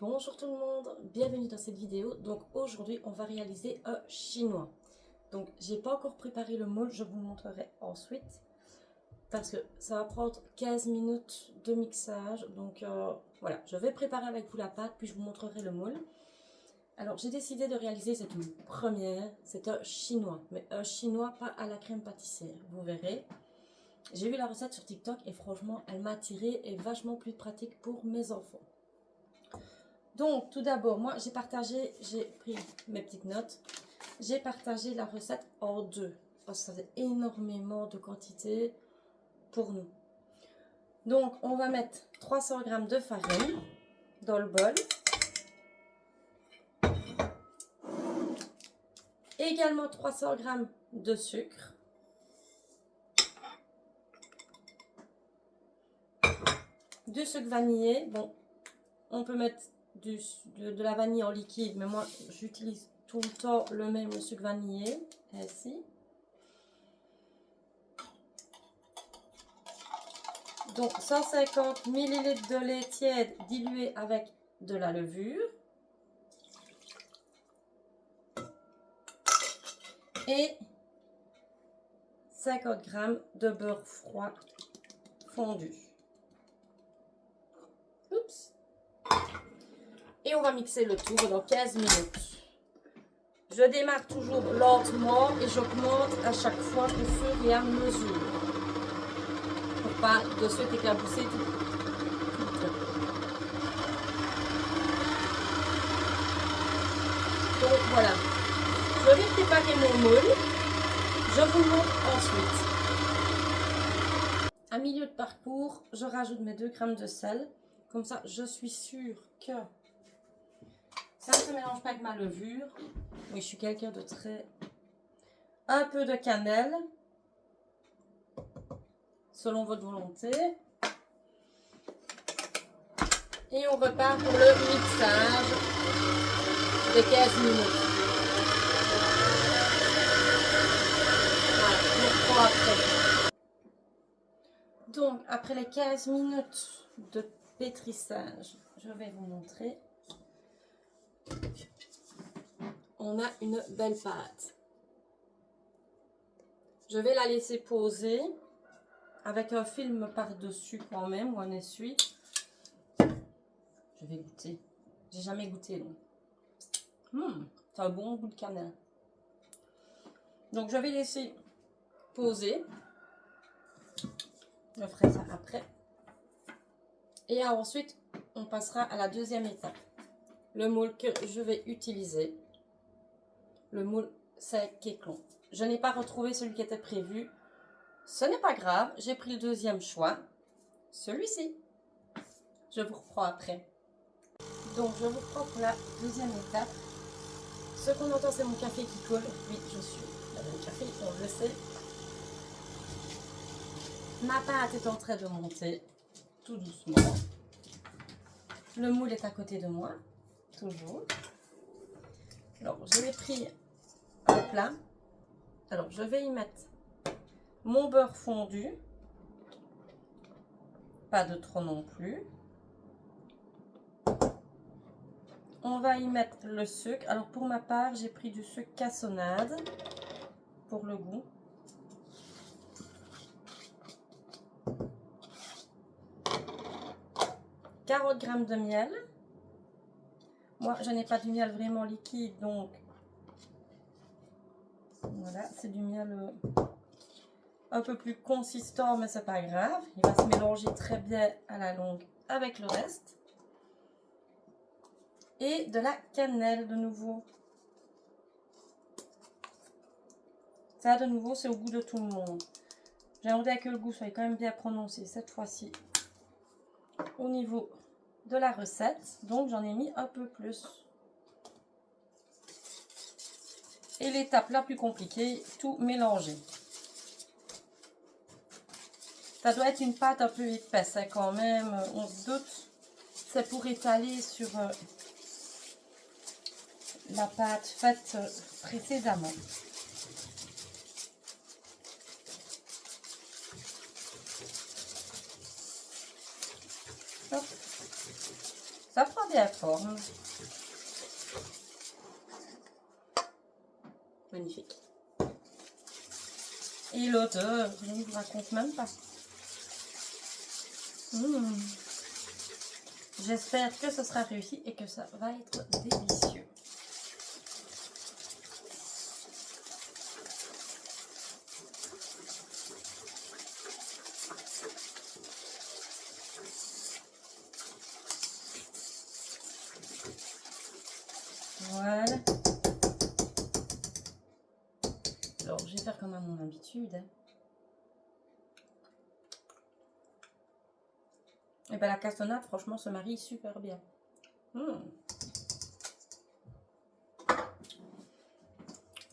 Bonjour tout le monde, bienvenue dans cette vidéo. Donc aujourd'hui on va réaliser un chinois. Donc j'ai pas encore préparé le moule, je vous le montrerai ensuite. Parce que ça va prendre 15 minutes de mixage. Donc voilà, je vais préparer avec vous la pâte puis je vous montrerai le moule. Alors j'ai décidé de réaliser cette première, c'est un chinois. Mais un chinois pas à la crème pâtissière, vous verrez. J'ai vu la recette sur TikTok et franchement elle m'a attirée et vachement plus pratique pour mes enfants. Donc, tout d'abord, moi, j'ai pris mes petites notes. J'ai partagé la recette en deux. Parce que ça fait énormément de quantité pour nous. Donc, on va mettre 300 g de farine dans le bol. Également 300 g de sucre. Du sucre vanillé. Bon, on peut mettre de la vanille en liquide, mais moi j'utilise tout le temps le même sucre vanillé, ainsi. Donc 150 ml de lait tiède dilué avec de la levure et 50 g de beurre froid fondu. Oups. Et on va mixer le tout pendant 15 minutes. Je démarre toujours lentement et j'augmente à chaque fois au fur et à mesure. Pour pas de suite éclabousser tout le truc. Donc voilà. Je vais préparer mon moule. Je vous montre ensuite. À milieu de parcours, je rajoute mes 2 g de sel. Comme ça, je suis sûre que ça ne se mélange pas avec ma levure. Oui, je suis quelqu'un de très... Un peu de cannelle, selon votre volonté. Et on repart pour le mixage de 15 minutes. Voilà, on reprend après. Donc, après les 15 minutes de pétrissage, je vais vous montrer. On a une belle pâte. Je vais la laisser poser avec un film par-dessus quand même, ou un essuie. Je vais goûter. J'ai jamais goûté donc. C'est un bon goût de cannelle. Donc je vais laisser poser. Je ferai ça après. Et ensuite, on passera à la deuxième étape. Le moule que je vais utiliser. Le moule sec Kéklon. Je n'ai pas retrouvé celui qui était prévu. Ce n'est pas grave, j'ai pris le deuxième choix. Celui-ci. Je vous reprends après. Donc je vous reprends pour la deuxième étape. Ce qu'on entend, c'est mon café qui coule. Oui, je suis le café, on le sait. Ma pâte est en train de monter tout doucement. Le moule est à côté de moi, toujours. Alors, je l'ai pris un plat. Alors, je vais y mettre mon beurre fondu. Pas de trop non plus. On va y mettre le sucre. Alors, pour ma part, j'ai pris du sucre cassonade pour le goût. « 40 g de miel. Moi, je n'ai pas du miel vraiment liquide, donc voilà, c'est du miel un peu plus consistant, mais c'est pas grave. Il va se mélanger très bien à la longue avec le reste. Et de la cannelle de nouveau. Ça, de nouveau, c'est au goût de tout le monde. J'aimerais que le goût soit quand même bien prononcé cette fois-ci au niveau de la recette. Donc, j'en ai mis un peu plus. Et l'étape la plus compliquée, tout mélanger. Ça doit être une pâte un peu épaisse hein, quand même, on se doute. C'est pour étaler sur la pâte faite précédemment. Hop. Ça prend bien forme. Magnifique. Et l'odeur, je ne vous raconte même pas. J'espère que ce sera réussi et que ça va être délicieux. Voilà. Alors, je vais faire comme à mon habitude. Hein. Et bien, la cassonade, franchement, se marie super bien.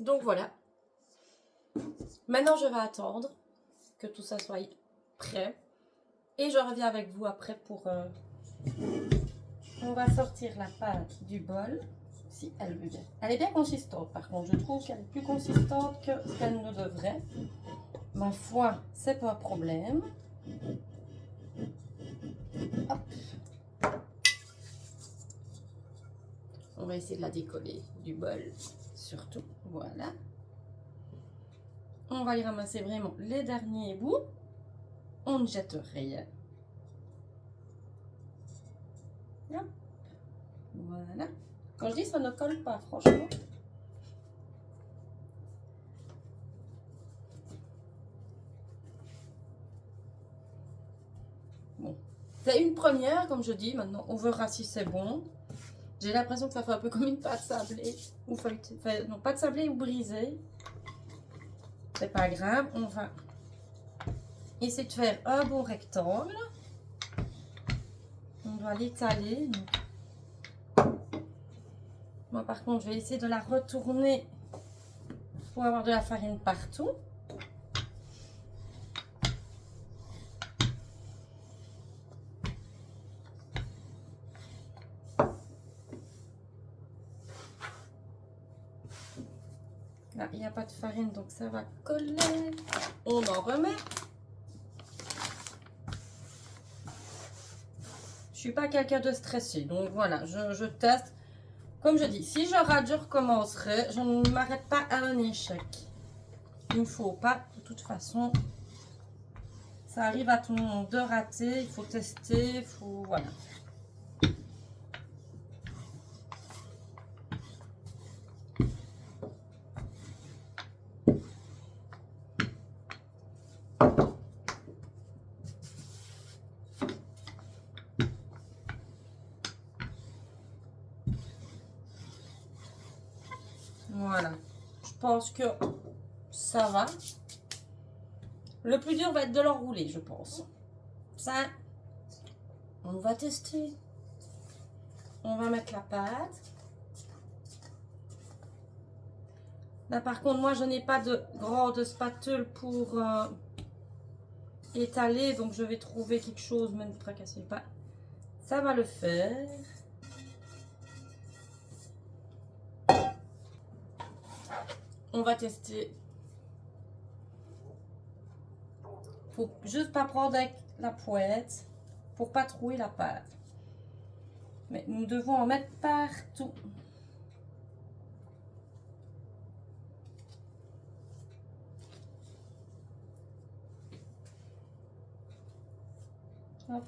Donc, voilà. Maintenant, je vais attendre que tout ça soit prêt. Et je reviens avec vous après pour... On va sortir la pâte du bol. Si elle veut bien. Elle est bien consistante, par contre. Je trouve qu'elle est plus consistante que ce qu'elle ne devrait. Ma foi, c'est pas un problème. Hop. On va essayer de la décoller du bol, surtout. Voilà. On va y ramasser vraiment les derniers bouts. On ne jette rien. Hop. Voilà. Quand je dis ça ne colle pas, franchement. Bon. C'est une première, comme je dis. Maintenant, on verra si c'est bon. J'ai l'impression que ça fait un peu comme une pâte sablée. Ou feuilletée. Enfin, non, pâte sablée ou brisée. C'est pas grave. On va essayer de faire un bon rectangle. On doit l'étaler. Moi, par contre, je vais essayer de la retourner pour avoir de la farine partout. Là, il n'y a pas de farine, donc ça va coller. On en remet. Je suis pas quelqu'un de stressé, donc voilà, je teste. Comme je dis, si je rate, je recommencerai. Je ne m'arrête pas à un échec. Il ne faut pas, de toute façon, ça arrive à tout le monde de rater. Il faut tester, il faut... Voilà. Voilà. Je pense que ça va. Le plus dur va être de l'enrouler, je pense. Ça, on va tester. On va mettre la pâte. Là, par contre, moi, je n'ai pas de grande spatule pour étaler. Donc, je vais trouver quelque chose. Ne vous tracassez pas. Ça va le faire. On va tester. Faut juste pas prendre avec la poêle pour pas trouer la pâte. Mais nous devons en mettre partout. Hop.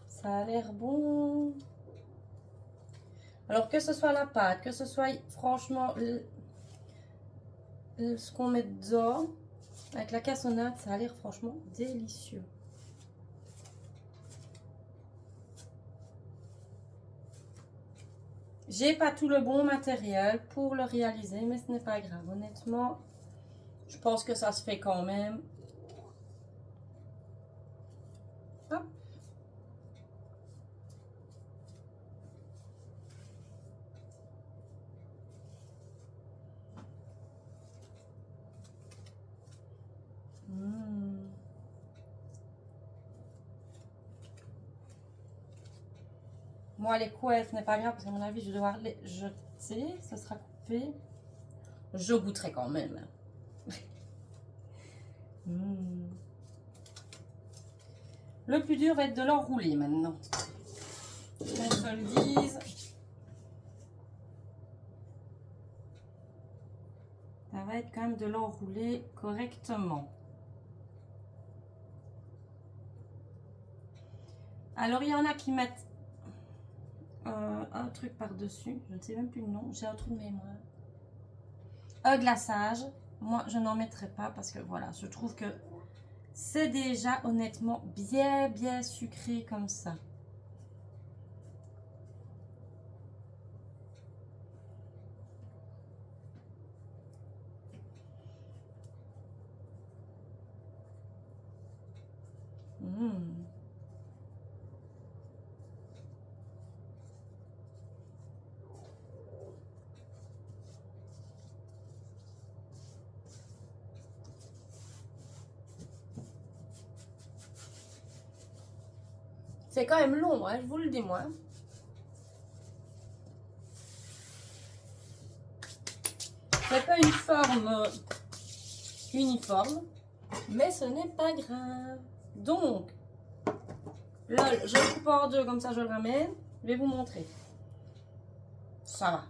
Ça a l'air bon. Alors que ce soit la pâte, que ce soit franchement ce qu'on met dedans, avec la cassonade, ça a l'air franchement délicieux. J'ai pas tout le bon matériel pour le réaliser, mais ce n'est pas grave. Honnêtement, je pense que ça se fait quand même. Hop. Moi, les couettes, ce n'est pas grave parce qu'à mon avis, je vais devoir les jeter. Ce sera coupé. Je goûterai quand même. Le plus dur va être de l'enrouler maintenant. Qu'on se le dise. Ça va être quand même de l'enrouler correctement. Alors, il y en a qui mettent un truc par-dessus. Je ne sais même plus le nom. J'ai un trou de mémoire. Un glaçage. Moi, je n'en mettrai pas parce que voilà, je trouve que c'est déjà honnêtement bien sucré comme ça. C'est quand même long, hein, je vous le dis moi. C'est pas une forme uniforme, mais ce n'est pas grave. Donc, là, je le coupe en deux, comme ça je le ramène. Je vais vous montrer. Ça va.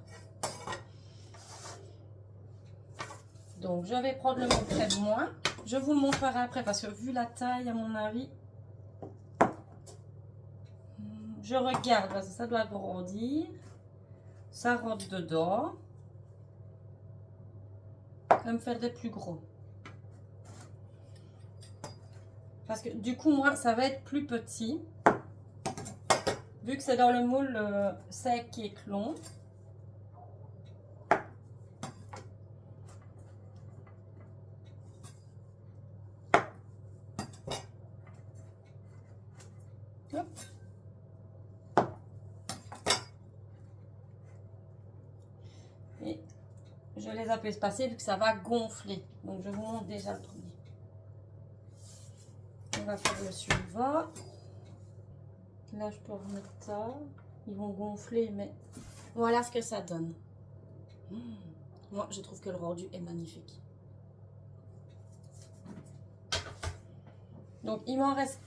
Donc, je vais prendre le moule près de moi. Je vous le montrerai après parce que vu la taille, à mon avis, je regarde parce que ça doit grandir. Ça rentre dedans. Je vais me faire des plus gros. Parce que du coup, moi, ça va être plus petit. Vu que c'est dans le moule sec et clon. Hop. Et je les ai peu espacés vu que ça va gonfler. Donc, je vous montre déjà le premier. On va faire le suivant. Là, je peux remettre ça. Ils vont gonfler, mais voilà ce que ça donne. Moi, je trouve que le rendu est magnifique. Donc, il m'en reste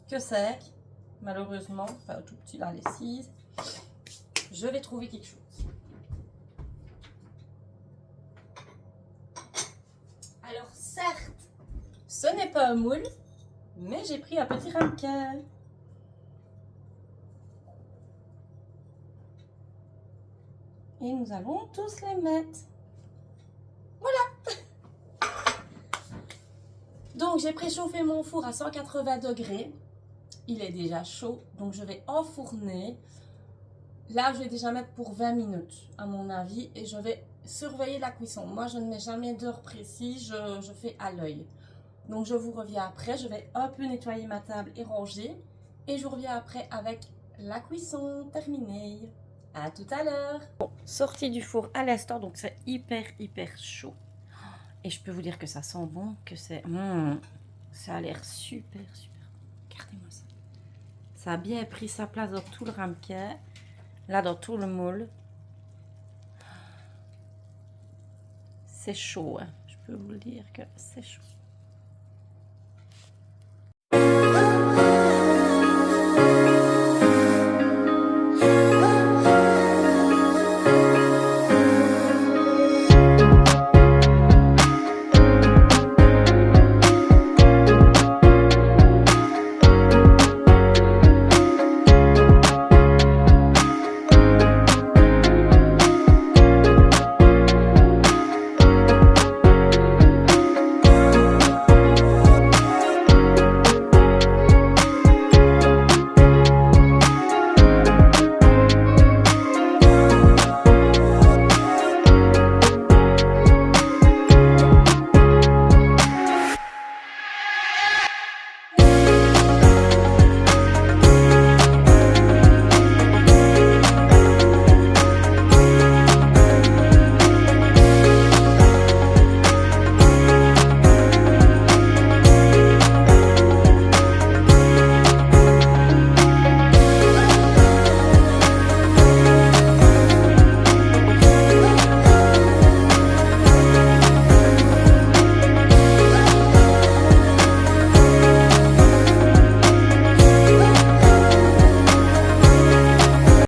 que sec, malheureusement. Enfin, tout petit là, les 6. Je vais trouver quelque chose. Alors, certes, ce n'est pas un moule, mais j'ai pris un petit ramequin. Et nous allons tous les mettre. Voilà. Donc, j'ai préchauffé mon four à 180 degrés. Il est déjà chaud, donc je vais enfourner. Là, je vais déjà mettre pour 20 minutes, à mon avis, et je vais surveiller la cuisson. Moi, je ne mets jamais d'heure précise, je fais à l'œil. Donc, je vous reviens après. Je vais un peu nettoyer ma table et ranger. Et je reviens après avec la cuisson terminée. À tout à l'heure. Bon, sortie du four à l'instant, donc c'est hyper chaud. Et je peux vous dire que ça sent bon, que c'est... ça a l'air super. Regardez-moi ça. Ça a bien pris sa place dans tout le ramequin. Là, dans tout le moule. C'est chaud, hein. Je peux vous le dire que c'est chaud.